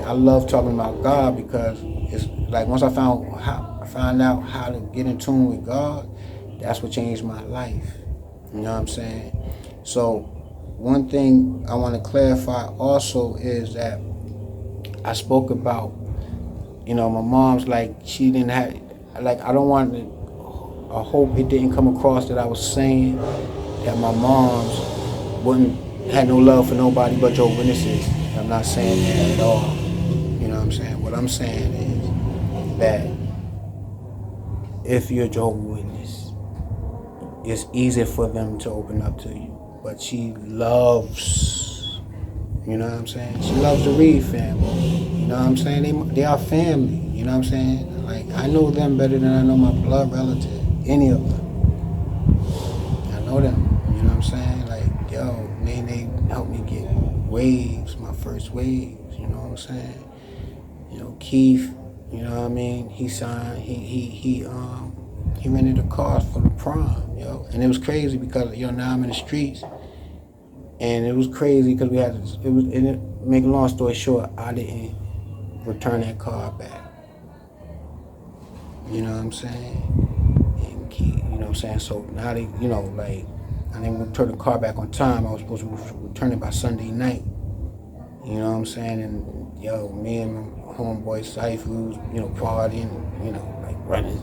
I love talking about God because it's like once I found out how to get in tune with God, that's what changed my life. You know what I'm saying? So one thing I want to clarify also is that I spoke about, my mom's like she didn't have, like I don't want to, I hope it didn't come across that I was saying that my mom's wouldn't had no love for nobody but your witnesses. I'm not saying that at all. You know what I'm saying? What I'm saying is that if you're Jehovah's Witness, it's easy for them to open up to you. But she loves, you know what I'm saying? She loves the Reed family. You know what I'm saying? They are family. You know what I'm saying? Like, I know them better than I know my blood relative. Any of them. I know them. You know what I'm saying? Like, yo, they helped me get waves, my first waves. You know what I'm saying? Keith, you know what I mean? He signed, he rented a car for the prom, and it was crazy because now I'm in the streets, and it was crazy because make a long story short, I didn't return that car back. You know what I'm saying? And Keith, you know what I'm saying? So now they, like, I didn't return the car back on time. I was supposed to return it by Sunday night. You know what I'm saying? And me and my homeboy Cypher, we was, partying, like running,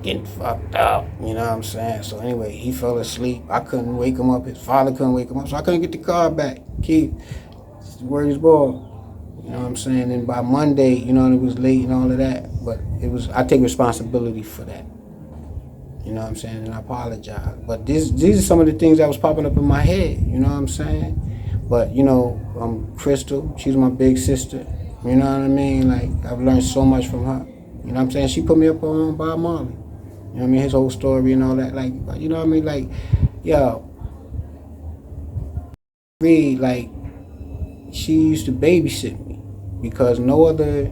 getting fucked up. You know what I'm saying? So anyway, he fell asleep. I couldn't wake him up. His father couldn't wake him up, so I couldn't get the car back. Keith, where he's going. You know what I'm saying? And by Monday, it was late and all of that. But I take responsibility for that. You know what I'm saying? And I apologize. But these are some of the things that was popping up in my head. You know what I'm saying? But, Crystal, she's my big sister. You know what I mean? Like, I've learned so much from her. You know what I'm saying? She put me up on Bob Marley. You know what I mean? His whole story and all that. Like, you know what I mean? Like, Reed, like, she used to babysit me because no other,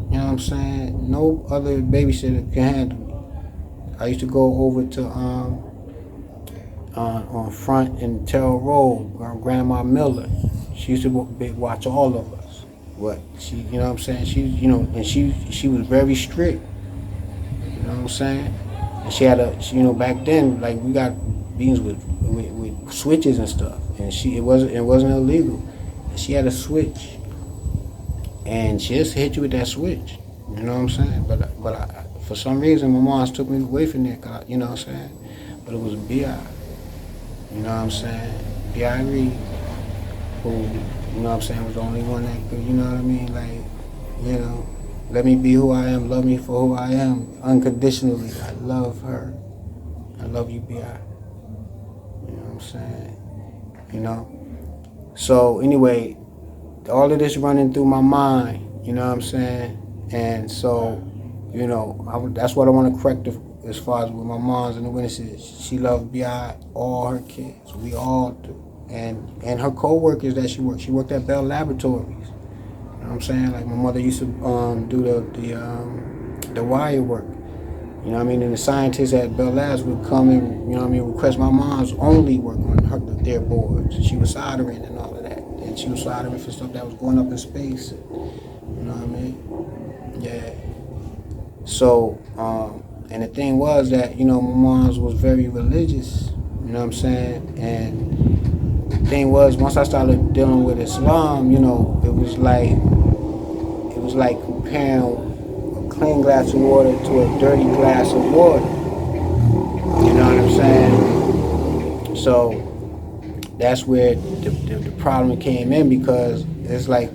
no other babysitter can handle me. I used to go over to, on Front and Terrell Road, Grandma Miller. She used to watch all of us. What she, you know what I'm saying? And she was very strict. You know what I'm saying? And she had back then, like, we got beans with switches and stuff, and it wasn't illegal. And she had a switch, and she just hit you with that switch. You know what I'm saying? But for some reason, my mom took me away from that. You know what I'm saying? But it was B.I. You know what I'm saying? B.I. Reed, who, you know what I'm saying, was the only one that could, you know what I mean? Like, let me be who I am, love me for who I am, unconditionally. I love her. I love you, B.I. You know what I'm saying? So, anyway, all of this running through my mind, you know what I'm saying? And so, that's what I want to correct as far as with my moms and the witnesses. She loved B.I., all her kids. We all do. And her co-workers that she worked at Bell Laboratories. You know what I'm saying? Like, my mother used to do the wire work. You know what I mean? And the scientists at Bell Labs would come and, request my mom's only work on their boards. She was soldering and all of that. And she was soldering for stuff that was going up in space. You know what I mean? Yeah. So, and the thing was that, my mom's was very religious. You know what I'm saying? And the thing was, once I started dealing with Islam, it was like comparing a clean glass of water to a dirty glass of water. You know what I'm saying? So that's where the problem came in, because it's like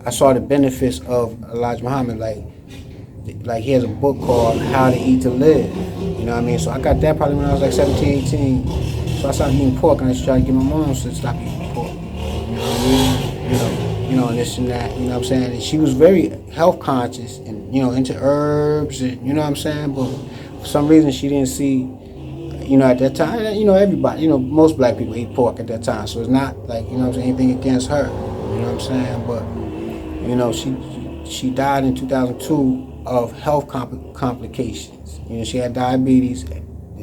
I saw the benefits of Elijah Muhammad. Like he has a book called How to Eat to Live. You know what I mean? So I got that probably when I was like 17, 18. So I started eating pork, and I used to try to get my mom to stop eating pork. You know what I mean? And this and that. You know what I'm saying? And she was very health conscious and, into herbs and, you know what I'm saying? But for some reason she didn't see, at that time, everybody, most black people eat pork at that time. So it's not like, I'm saying, anything against her. You know what I'm saying? But, she died in 2002 of health complications. She had diabetes. The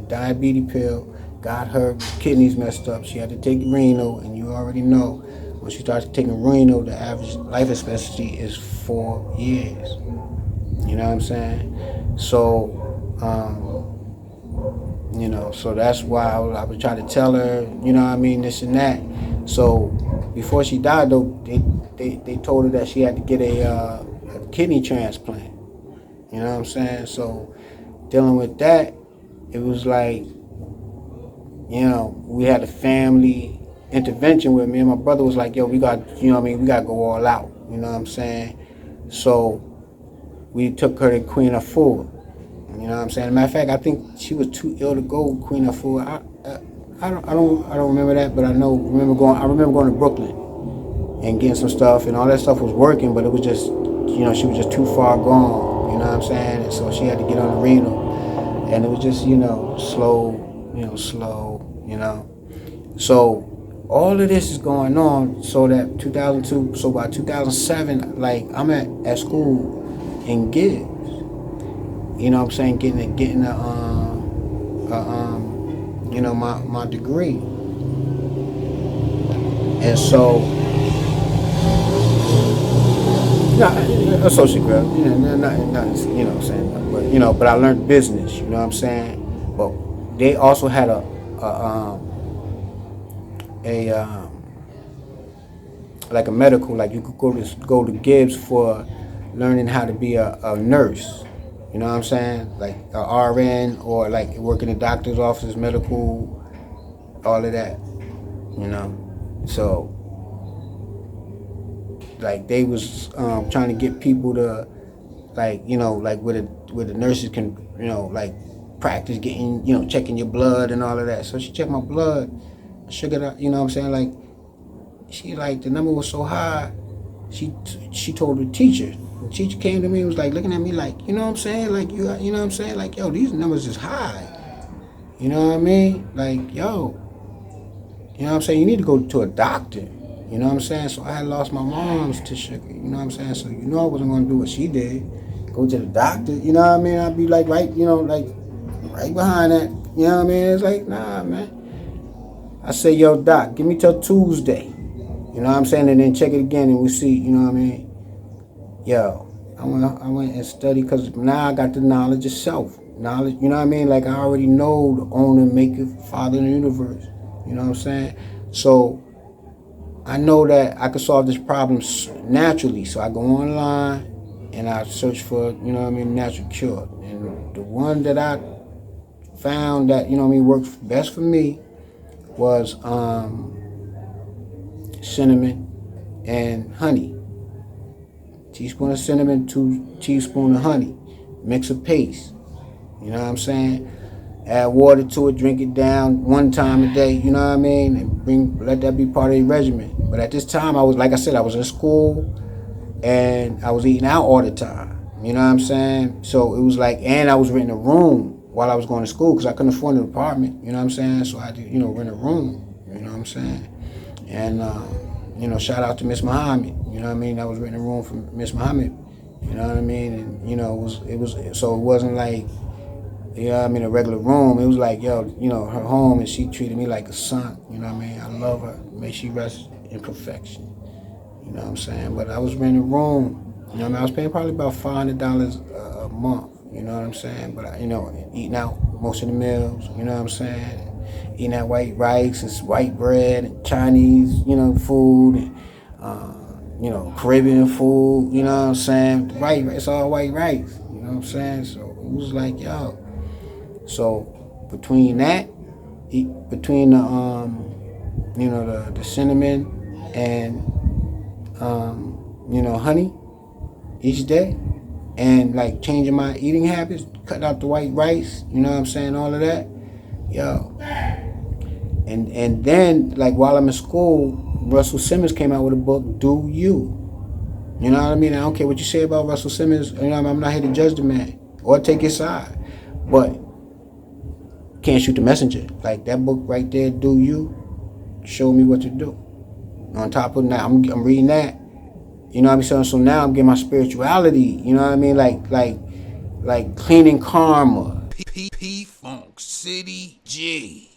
diabetes pill got her kidneys messed up. She had to take renal, and you already know Once you start taking renal, the average life expectancy is 4 years. You know what I'm saying? So, so that's why I was trying to tell her, you know what I mean, this and that. So before she died, though, they told her that she had to get a kidney transplant. You know what I'm saying? So dealing with that, it was like, we had a family intervention with me, and my brother was like, yo, we got, we got to go all out. You know what I'm saying? So we took her to Queen Afua. You know what I'm saying? As a matter of fact, I think she was too ill to go to Queen Afua. I don't remember that, but I remember going to Brooklyn and getting some stuff, and all that stuff was working, but it was just, she was just too far gone. You know what I'm saying? And so she had to get on the renal, and it was just, slow. So all of this is going on. So that 2002, so by 2007, like I'm at school in Gibbs. You know what I'm saying? Getting my degree. And so, associate grad, nothing, what I'm saying, but I learned business, you know what I'm saying? But they also had a like a medical, like you could go to Gibbs for learning how to be a nurse. You know what I'm saying? Like a RN, or like work in the doctor's office, medical, all of that. So like they was trying to get people to like where the nurses can like practice getting checking your blood and all of that. So she checked my blood, sugar, you know what I'm saying? Like she like the number was so high. She told the teacher. The teacher came to me and was like looking at me like, you know what I'm saying? Like you know what I'm saying? Like, yo, these numbers is high. You know what I mean? Like, yo, you know what I'm saying? You need to go to a doctor. You know what I'm saying? So I had lost my mom's to sugar. You know what I'm saying? So I wasn't gonna do what she did. Go to the doctor. You know what I mean? I'd be like right behind that. You know what I mean? It's like, nah, man. I say, yo, doc, give me till Tuesday. You know what I'm saying? And then check it again and we see, you know what I mean? Yo, I went and studied because now I got the knowledge of self. Knowledge, you know what I mean? Like I already know the owner, maker, father of the universe. You know what I'm saying? So I know that I can solve this problem naturally. So I go online and I search for, natural cure. And the one that I found that, worked best for me was cinnamon and honey. Teaspoon of cinnamon, 2 teaspoons of honey. Mix a paste. You know what I'm saying? Add water to it, drink it down 1 time a day, you know what I mean? And let that be part of your regimen. But at this time, I was in school and I was eating out all the time. You know what I'm saying? So it was like, and I was renting a room while I was going to school because I couldn't afford an apartment, you know what I'm saying? So I had to, rent a room, you know what I'm saying? And, shout out to Miss Muhammad, you know what I mean? I was renting a room from Miss Muhammad, you know what I mean? And, so it wasn't like, a regular room. It was like, yo, her home, and she treated me like a son. You know what I mean? I love her. May she rest in perfection. You know what I'm saying? But I was renting a room. You know what I mean? I was paying probably about $500 a month. You know what I'm saying? But, eating out most of the meals. You know what I'm saying? Eating that white rice and white bread and Chinese, food and, Caribbean food. You know what I'm saying? It's all white rice. You know what I'm saying? So it was like, yo. So between the the cinnamon and honey each day, and like changing my eating habits, cutting out the white rice, you know what I'm saying, all of that, yo. And then like while I'm in school, Russell Simmons came out with a book, Do You. You know what I mean? I don't care what you say about Russell Simmons. I'm not here to judge the man or take his side, but can't shoot the messenger. Like that book right there, Do You, show me what to do. On top of that, I'm reading that. You know what I'm saying? So now I'm getting my spirituality. You know what I mean? Like cleaning karma. P Funk City G.